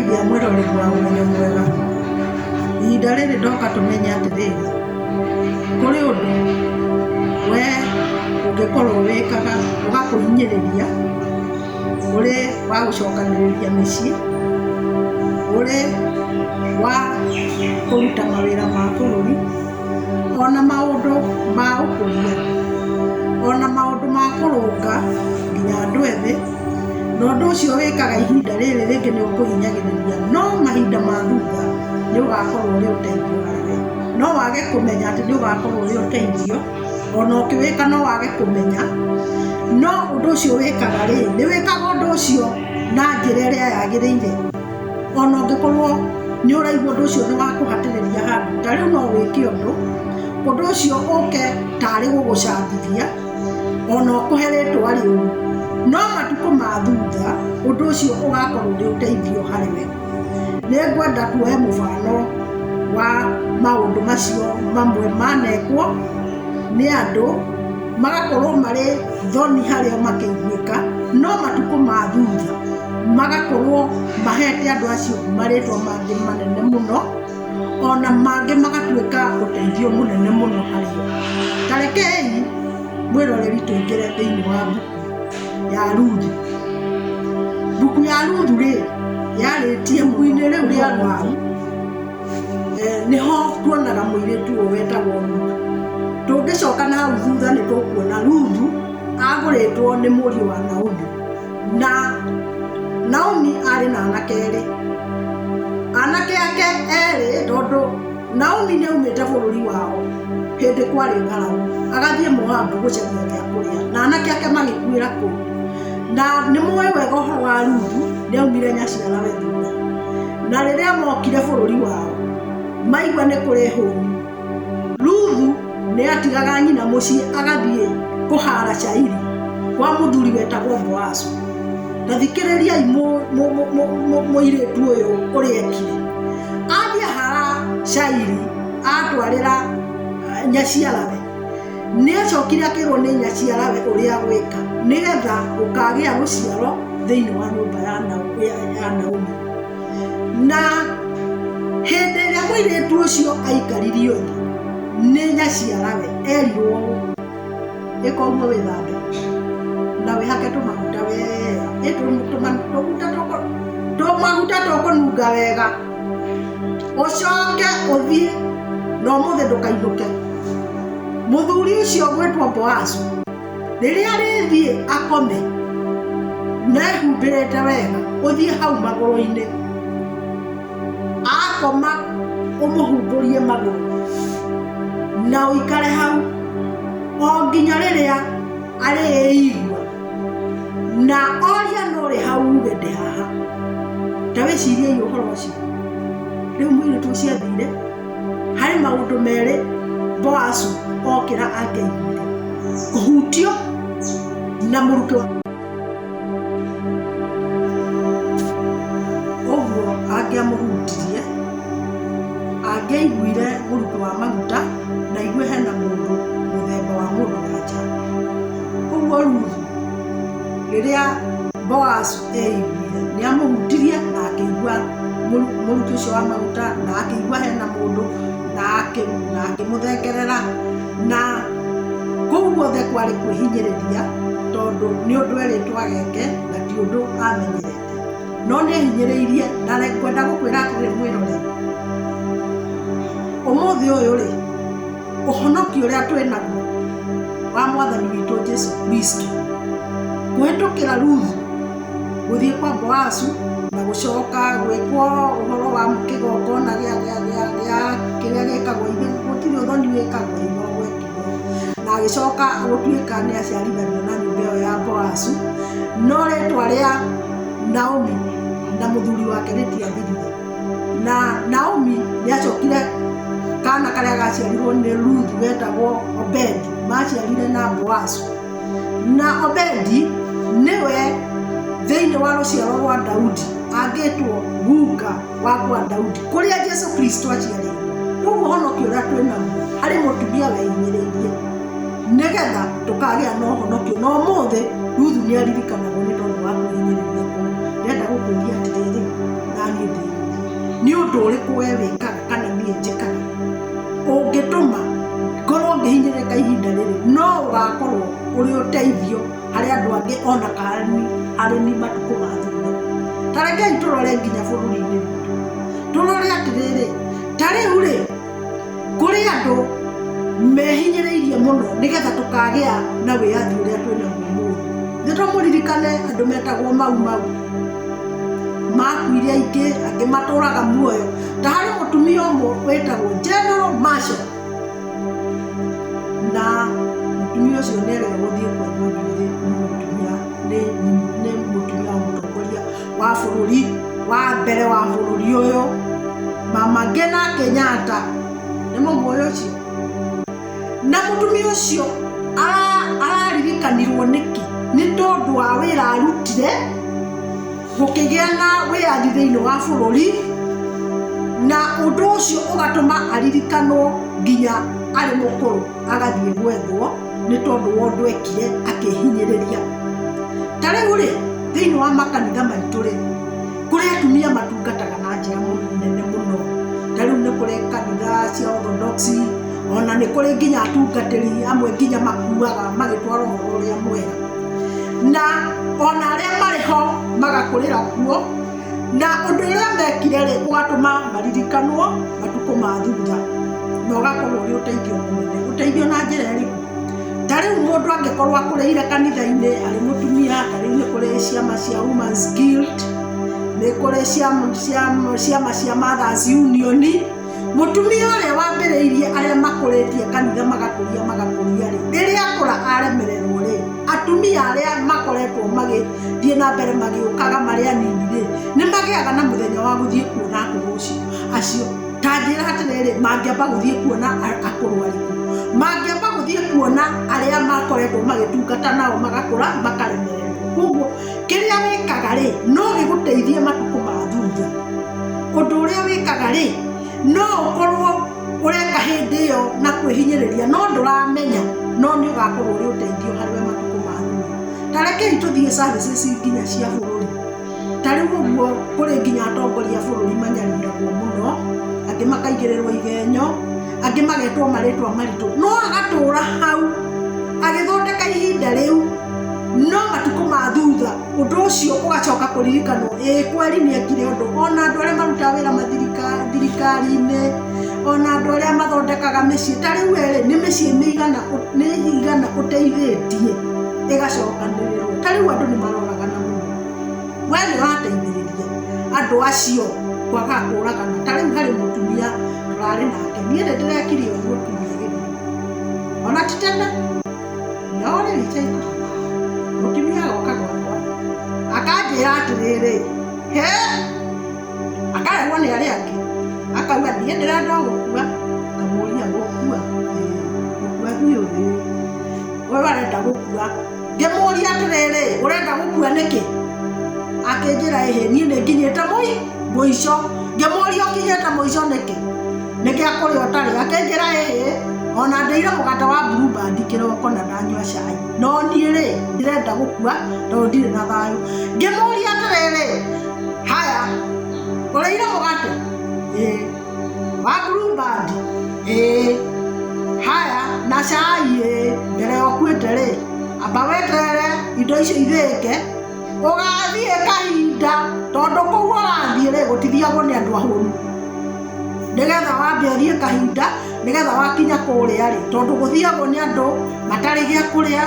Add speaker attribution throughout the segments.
Speaker 1: Ndeithia mwĩroreri wa Ũmenyo Mwega. Ihinda rĩrĩ ndoka tũmenye atĩrĩrĩ, kũrĩ ũndũ we ũngĩkorwo wĩkaga ũgakũhinyĩrĩria, ũrĩ wa gũcokanĩrĩria mĩciĩ, ũrĩ wa kũruta mawĩra ma bũrũri, ona maũndũ ma ũkũria, ona maũndũ ma kũrũnga nginya andũ ethĩ. Na ũndũ ũcio wĩkaga ihinda rĩrĩ rĩngĩ nĩ ũkũhinyagĩrĩria, no mahinda ma thutha nĩ ũgakorwo ũrĩ ũteithio harĩ. No wage kũmenya atĩ nĩ ũgakorwo ũrĩ ũteithio, ona ũkĩwĩka no wage kũmenya. No ũndũ ũcio wĩkaga rĩ, nĩ wĩkaga ũndũ ũcio na njĩra ĩrĩa yagĩrĩire. Ona ũngĩkorwo nĩ ũraigua ũndũ ũcio nĩ wa kũhatĩrĩria handũ, ta rĩu no wĩke ũndũ ũcio ũke tarĩ gũgũcambithia, ona ũkũhe rĩtwa rĩũru. No matukũ ma thutha ũndũ ũcio ũgakorwo ũrĩ ũteithio harĩ we. Nĩ ngwenda kuoya mũbano wa maũndũ macio mamwe manekwo nĩ andũ magakorwo marĩ thoni harĩa makĩiguĩka, no matukũ ma thutha magakorwo mahete andũ acio marĩtwa mangĩ manene mũno, ona mangĩ magatuĩka ũteithio mũnene mũno harĩ o. Ta rekei mwĩroreri tũingĩre thĩinĩ wa buku ya Ruthu. Buku ya Ruthu rĩ, yarĩtie buku-inĩ rĩu rĩa Ruthu, nĩho tuonaga mũirĩtu ũyũ wetagwo Ruthu. Tũngĩcoka na hau thutha nĩ tũkuona Ruthu agũrĩtwo nĩ mũriũ wa Naomi, na Naomi arĩ na anake erĩ. Anake ake erĩ, tondũ Naomi nĩ aumĩte bũrũri wao hĩndĩ kwarĩ ng'aragu, agathiĩ Moabu gũcaria gĩa kũrĩa, na anake ake magĩkuĩra kũu. Na nĩ mũĩ wega ũhoro wa Ruthu, nĩ aumire nyaciarawe thutha. Na rĩrĩa mokire bũrũri wao maigua nĩ kũrĩ hũni, Ruthu nĩ atigaga nyina mũciĩ agathiĩ kũhara cairi kwa mũthuri wetagwo Boazu. Na thikĩrĩriai mũirĩtu ũyũ ũrĩa ekire. Athiĩ ahara cairi atwarĩra nyaciarawe, nĩ acokire akĩrwo nĩ nyaciarawe ũrĩa gwĩka nĩgetha ũkagĩa rũciaro thĩinĩ wa nyũmba ya Naomi. Na hĩndĩ ĩrĩa mũirĩtu ũcio aikaririo thĩ nĩ nyaciarawe, erirwo ĩka ũguo wĩthambe na wĩhake tũmaguta wega, tũmaguta tũkũnunga wega, ũcoke ũthiĩ na ũmũthĩ ndũkainũke. Mũthuri ũcio gwĩtwo Boazu rĩrĩa rĩthiĩ akome na ehumbĩrĩte wega, ũthiĩ hau magũrũ-inĩ, akoma ũmũhumbũrie magũrũ na ũikare hau o nginya rĩrĩa arĩigua, na oria nũrĩ hau uge ndĩ haha. Ta wĩciriei ũhoro ũcio. Rĩu mũirĩtu ũcio athire, harĩ maũndũ merĩ Boazu okĩra angĩaiguire: kũhutio na mũrutwo. Ũguo angĩamũhutirie, angĩaiguire mũrutwo wa maguta na aigue hena mũndũ mũthemba wa mũndũ wa nja. Ũguo Ruthu rĩrĩa Boazu eiguire nĩ amũhutirie na akĩigua mũrutwo ũcio wa maguta, na akĩigua hena mũndũ, na akĩmũthengerera. Na kũu guothe kwarĩ kwĩhinyĩrĩria, tondũ nĩ ũndũ erĩtwo ageke na ti ũndũ amenyerete. No nĩ ehinyĩrĩirie, na ngwenda gũkwĩra atĩrĩ mwĩroreri, ũmũthĩ ũyũ rĩ, ũhonokio ũrĩa twĩnaguo wa Mwathani witũ Jesũ Kristo kũhĩtũkĩra Ruthu gũthiĩ kwa Boazu na gũcoka gwĩkwo ũhoro wa kĩgongona gĩa kĩrĩa gĩkagwo ithe, gũtirĩ ũthoni wĩkagwo ĩno gwekirwo, na agĩcoka gũtuĩka nĩ aciarithanio na nyũmba ĩyo ya Boazu. No rĩtwa rĩa Naomi na mũthuri wake rĩtiathirire, na Naomi nĩ acokire kana karĩa gaciarirwo nĩ Ruthu wetagwo Obedi, maciarire na Boazu. Na Obedi nĩwe thĩinĩ wa rũciaro rwa Daudi angĩtwo guka wa kwa Daudi, kũrĩa Jesũ Kristo aciarĩirwo. Ũguo ũhonokio ũrĩa twĩnaguo harĩ mũtumia wehinyĩrĩirie, nĩgetha tũkagĩa na ũhonokio. Na ũmũthĩ Ruthu nĩ aririkanagwo nĩ tondũ wa kwĩhinyĩrĩria kũu. Ndĩrenda gũkũria atĩrĩrĩ, na niĩ we wĩkaga kana niĩ njĩkaga ũngĩtũma ngorwo ngĩhinyĩrĩka ihinda rĩrĩ no ũgakorwo ũrĩ ũteithio harĩ andũ angĩ ona harĩ ni matukũ ma thutha. Ta rekei tũrore nginya bũrũri-inĩ witũ, tũrore atĩrĩrĩ, ta rĩu rĩ kũrĩ andũ mehinyĩrĩirie mũno nĩgetha tũkagĩa na wĩyathi ũrĩa twĩnaguo ũmũthĩ. Nĩtũmũririkane andũ metagwo Mau Mau, makuire aingĩ, angĩ matũraga muoyo. Ta harĩ mũtumia ũmwe wĩtagwo General Marshall, na mũtumia ũcio nĩerĩga gũthiĩ kwendwo njuĩrĩ nĩ mũtumia wa mũtongoria wa bũrũri wa mbere wa bũrũri ũyũ, Mama Ngina Kenyatta, nĩ mũmoĩ ũcio. Na mũtumia ũcio araririkanirwo nĩkĩ? Nĩ tondũ wa wĩra arutire gũkĩgĩa na wĩyathi thĩinĩ wa bũrũri, na ũndũ ũcio ũgatũma aririkanwo nginya arĩ mũkũrũ agathiĩ gwethwo nĩ tondũ wa ũndũ ekire akĩhinyĩrĩria. Ta rĩu rĩ thĩinĩ wa makanitha maitũ rĩ kũrĩ atumia matungataga na njĩra nene mũno. Ta rĩu nĩ kũrĩ kanitha cia Orthodox, ona nĩ kũrĩ nginya atungatĩri amwe nginya makuaga magĩtwara ũhoro ũrĩa mwega, na ona arĩa marĩ ho magakũrĩra kuo, na ũndũ ũrĩa mekire rĩ ũgatũma maririkanwo matukũ ma thutha, na ũgakorwo ũrĩ ũteithio mũnene. Ũteithio na njĩra ĩrĩkũ? Ta rĩu mũndũ angĩkorwo akũrĩire kanitha-inĩ arĩ mũtumia, ta rĩu nĩ kũrĩ ciama cia Women's Guild, nĩ kũrĩ ciama cia Mothers Union. Mũtumia ũrĩa wambĩrĩirie arĩa makũrĩtie kanitha magakũria rĩ, rĩrĩa akũra aremererwo rĩ, atumia arĩa makoretwo magĩthiĩ na mbere magĩũkaga marĩ anini rĩ, nĩ magĩaga na mũthenya wa gũthiĩ kuona akũrũ acio. Ta njĩra atĩrĩrĩ, mangĩamba gũthiĩ kuona akũrũ arĩkũ? Mangĩamba gũthiĩ kuona arĩa makoretwo magĩtungata nao magakũra makaremererwo. Koguo kĩrĩa wĩkaga rĩ no gĩgũteithie matukũ ma thutha. Ũndũ ũrĩa wĩkaga rĩ no ũkorwo ũreka hĩndĩ ĩyo na kwĩhinyĩrĩria no ndũramenya, no nĩ ũgakorwo ũrĩ ũteithio harĩ matukũ ma thutha. Ta rekei tũthiĩ services nginya cia bũrũri. Ta rĩu ũguo kũrĩ nginya atongoria bũrũri manyariragwo mũno, angĩ makaigĩrĩrwo igenyo, angĩ magetwo marĩtwa maritũ, no agatũra hau agĩthondeka ihinda rĩu, no matukũ ma thutha ũndũ ũcio ũgacoka kũririkanwo, kweri nĩekire ũndũ. Ona andũ arĩa marutaga wĩra thirikari-inĩ, ona andũ arĩa mathondekaga mĩciĩ, ta rĩu nĩ mĩciĩ mĩigana ũteithĩtie ĩgacokanĩrĩrwo. Ta rĩu andũ nĩ maroragana mũno, we nĩ ũrateithĩrĩria andũ acio kwaga kũragana. Ta rĩu harĩ mũtumia tũrarĩ nake, niĩ nĩ ndĩrekire ũguo kiumia gĩthiru, ona ti tene, no rĩu ica mũtumia agoka gwakwa akanjĩra atĩrĩrĩ, akarehwo nĩ arĩa angĩ, akauga niĩ ndĩrenda gũkua. Ngamũria gũkua? Gũkua biũ rĩ, we arenda gũkua? Ngĩmũria atĩrĩrĩ, ũrenda gũkua nĩkĩ? Akĩnjĩra niĩ nĩ nginyĩte mũico. Ngĩmũria ũkinyĩte mũico nĩkĩ? Nĩkĩ akũrĩa ũtarĩ? Akĩnjĩra ona ndĩire mũgate wa Blue Band kĩroko na ndanyua cai, no niĩ rĩ ndĩrenda gũkua tondũ ndirĩ na thayũ. Ngĩmũria atĩrĩrĩ, haya ũrĩire mũgate wa Blue Band? Haya na cai mbere ya ũkuĩte rĩ, amba weterere indo icio ithĩke ũgathiĩ kahinda, tondũ kũu ũrathiĩ rĩ gũtithiagwo nĩ andũ ahũnu, nĩgetha wambe ũthiĩ kahinda nĩgetha wakinya kũrĩa rĩ, tondũ gũthiagwo nĩ andũ matarĩ gĩa kũrĩa,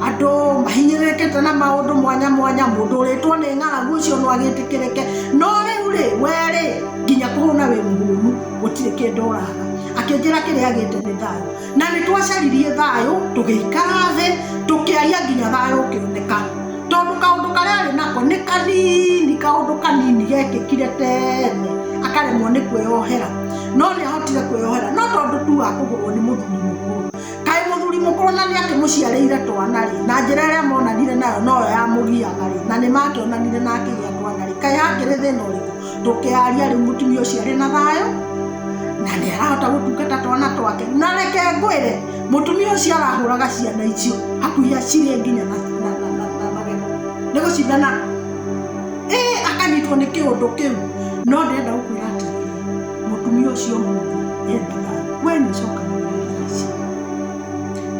Speaker 1: andũ mahinyĩrĩkĩte na maũndũ mwanya mwanya, mũndũ ũrĩtwo nĩ ng'aragu ũcio no agĩtĩkĩrĩke. No rĩu rĩ we rĩ nginya kũhũna wĩ mũhũnu gũtirĩ kĩndũ ũraga. Akĩnjĩra kĩrĩa agĩte nĩ thayũ, na nĩ twacaririe thayũ, tũgĩikara thĩ tũkĩaria nginya thayũ ũkĩoneka, tondũ kaũndũ karĩa arĩ nako nĩ kanini, kaũndũ kanini gekĩkire tene, akaremwo nĩ kwĩyohera, no nĩ ahotire kwĩyohera, no tondũ tu wa kũgũrwo nĩ mũthuri mũkũrũ. Kaĩ mũthuri mũkũrũ na nĩ akĩmũciarĩire twana rĩ, na njĩra ĩrĩa monanire nayo noyo yamũgiaga rĩ, na nĩ makĩonanire na akĩgĩa twana rĩ, kaĩ hakĩrĩ thĩna ũrĩkũ? Tũkĩaria rĩu mũtumia ũcio arĩ na thayũ na nĩ arahota gũtungata twana twake. Na reke ngwĩre mũtumia ũcio arahũraga ciana icio hakuhĩ acirĩe nginya na magego nĩ gũcindana akanyitwo nĩ kĩũndũ kĩu. No ndĩrenda gũkwĩra atĩrĩrĩ, mũtumia ũcio mũndũ endaga we nĩ cokanagĩrĩria ici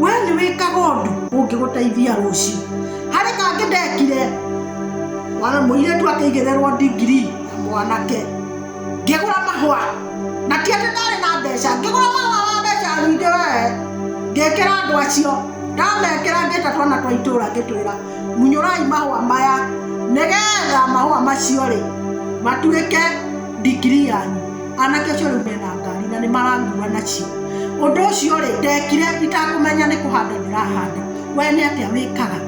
Speaker 1: we nĩ wĩkaga ũndũ ũngĩgũteithia rũciũ harĩ kangĩ ndekire wana mũirĩtu akĩigĩrĩrwo degree ya mwanake ngĩgũra mahũa na ti atĩ ndarĩ na mbeca ngĩgũra mahũa ma mbeca nyingĩ we ngĩkĩra andũ acio ndamekĩra ngĩta twana twa itũũra ngĩtwĩra munyũrai mahũa maya nĩgetha mahũa macio rĩ matuĩke degree yanyu anake acio rĩu mena ngari na nĩ marangua nacio ũndũ ũcio rĩ ndekire itakũmenya nĩ kũhanda ndĩrahanda we nĩ atĩa wĩkaga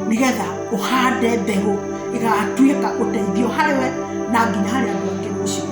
Speaker 1: nĩgetha ũhande mbegũ ĩgatuĩka ũteithio harĩ we na nginya harĩ andũ angĩ rũciũ.